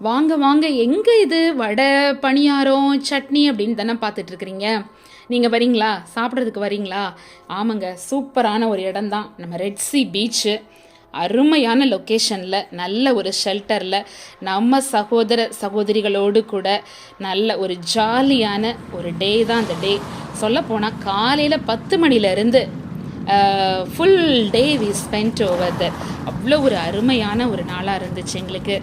வாங்க வாங்க, எங்கே இது வடை பணியாரம் சட்னி அப்படின்னு தானே பார்த்துட்டு இருக்கிறீங்க. நீங்கள் வரீங்களா, சாப்பிட்றதுக்கு வரீங்களா? ஆமாங்க, சூப்பரான ஒரு இடம்தான் நம்ம ரெட் சி பீச்சு. அருமையான லொக்கேஷனில், நல்ல ஒரு ஷெல்டரில், நம்ம சகோதர சகோதரிகளோடு கூட நல்ல ஒரு ஜாலியான ஒரு டே தான் அந்த டே. சொல்லப்போனால் காலையில் 10 மணிலேருந்து full day we spend over that. அவ்வளோ ஒரு அருமையான ஒரு நாளாக இருந்துச்சு எங்களுக்கு.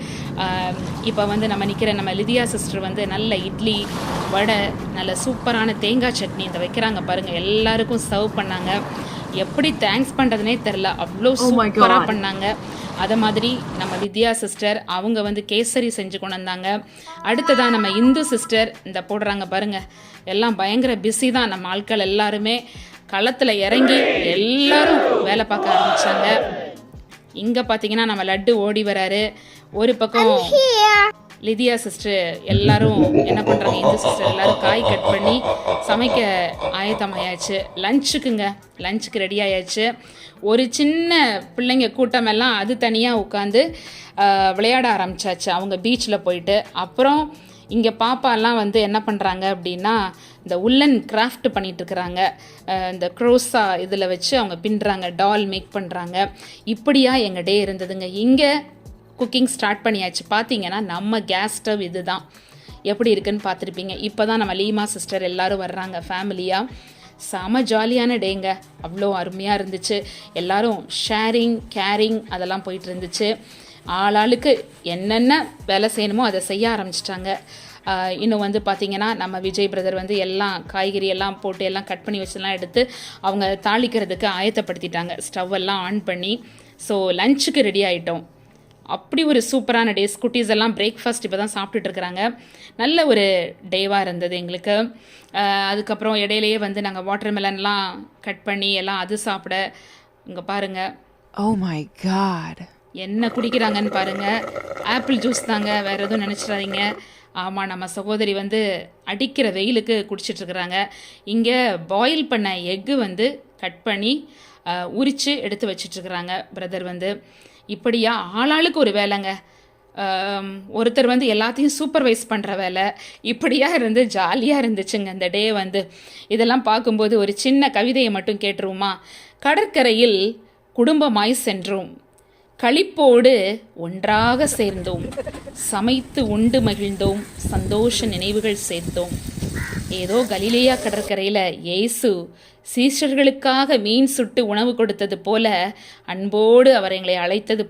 இப்போ வந்து நம்ம லிதியா சிஸ்டர் வந்து நல்ல இட்லி வடை, நல்ல சூப்பரான தேங்காய் சட்னி இந்த வைக்கிறாங்க பாருங்கள், எல்லாருக்கும் சர்வ் பண்ணாங்க. எப்படி தேங்க்ஸ் பண்ணுறதுனே தெரில, அவ்வளோ சூப்பராக பண்ணாங்க. அதை மாதிரி நம்ம வித்யா சிஸ்டர் அவங்க வந்து கேசரி செஞ்சு கொண்டு வந்தாங்க. அடுத்ததான் நம்ம இந்து சிஸ்டர் இந்த போடுறாங்க பாருங்கள், எல்லாம் பயங்கர பிஸி தான். நம்ம ஆட்கள் எல்லாருமே களத்தில் இறங்கி எல்லாரும் வேலை பார்க்க ஆரம்பித்தாங்க. இங்கே பார்த்தீங்கன்னா நம்ம லட்டு ஓடி வராரு. ஒரு பக்கம் லிதியா சிஸ்டர் எல்லாரும் என்ன பண்ணுறாங்க, இந்து சிஸ்டர் எல்லாரும் காய் கட் பண்ணி சமைக்க ஆயத்தமாயாச்சு. லஞ்சுக்கு ரெடி ஆயாச்சு. ஒரு சின்ன பிள்ளைங்க கூட்டமெல்லாம் அது தனியாக உட்காந்து விளையாட ஆரம்பித்தாச்சு அவங்க பீச்சில் போயிட்டு. அப்புறம் இங்கே பாப்பாலாம் வந்து என்ன பண்ணுறாங்க அப்படின்னா, இந்த உள்ளன் கிராஃப்ட் பண்ணிகிட்ருக்குறாங்க. இந்த க்ரோஸா இதில் வச்சு அவங்க பின்னுறாங்க, டால் மேக் பண்ணுறாங்க. இப்படியா எங்கள் டே இருந்ததுங்க. இங்கே குக்கிங் ஸ்டார்ட் பண்ணியாச்சு. பார்த்தீங்கன்னா நம்ம கேஸ் ஸ்டவ் இது தான், எப்படி இருக்குன்னு பார்த்துருப்பீங்க. இப்போ தான் நம்ம லீமா சிஸ்டர் எல்லோரும் வர்றாங்க ஃபேமிலியாக. செம ஜாலியான டேங்க, அவ்வளோ அருமையாக இருந்துச்சு. எல்லோரும் ஷேரிங் கேரிங் அதெல்லாம் போயிட்டு இருந்துச்சு. ஆளாளுக்கு என்னென்ன வேலை செய்யணுமோ அதை செய்ய ஆரம்பிச்சிட்டாங்க. இன்னும் வந்து பார்த்திங்கன்னா நம்ம விஜய் பிரதர் வந்து எல்லாம் காய்கறி எல்லாம் போட்டு எல்லாம் கட் பண்ணி வச்செல்லாம் எடுத்து அவங்க தாளிக்கிறதுக்கு ஆயத்தப்படுத்திட்டாங்க, ஸ்டவ் எல்லாம் ஆன் பண்ணி. ஸோ லஞ்சுக்கு ரெடி ஆகிட்டோம். அப்படி ஒரு சூப்பரான டேஸ். குட்டீஸ் எல்லாம் பிரேக்ஃபாஸ்ட் இப்போ தான் சாப்பிட்டுட்டு இருக்கிறாங்க. நல்ல ஒரு டேவாக இருந்தது எங்களுக்கு. அதுக்கப்புறம் இடையிலேயே வந்து நாங்கள் வாட்டர் மெலன்லாம் கட் பண்ணி எல்லாம் அது சாப்பிட. இங்கே பாருங்கள், Oh my God. என்ன குடிக்கிறாங்கன்னு பாருங்கள். ஆப்பிள் ஜூஸ் தாங்க, வேறு எதுவும் நினச்சிடாதீங்க. ஆமாம், நம்ம சகோதரி வந்து அடிக்கிற வெயிலுக்கு குடிச்சிட்ருக்குறாங்க. இங்கே பாயில் பண்ண எக்கு வந்து கட் பண்ணி உரித்து எடுத்து வச்சிட்ருக்குறாங்க பிரதர் வந்து. இப்படியா ஆளாளுக்கு ஒரு வேலைங்க. ஒருத்தர் வந்து எல்லாத்தையும் சூப்பர்வைஸ் பண்ணுற வேலை. இப்படியா இருந்து ஜாலியாக இருந்துச்சுங்க அந்த டே வந்து. இதெல்லாம் பார்க்கும்போது ஒரு சின்ன கவிதையை மட்டும் கேட்டுருவோமா? கடற்கரையில் குடும்பமாய் சென்றோம், களிப்போடு ஒன்றாக சேர்ந்தோம், சமைத்து உண்டு மகிழ்ந்தோம், சந்தோஷ நினைவுகள் சேர்த்தோம். ஏதோ கலிலேயா கடற்கரையில் இயேசு சீஷர்களுக்காக மீன் சுட்டு உணவு கொடுத்தது போல, அன்போடு அவர் எங்களை அழைத்தது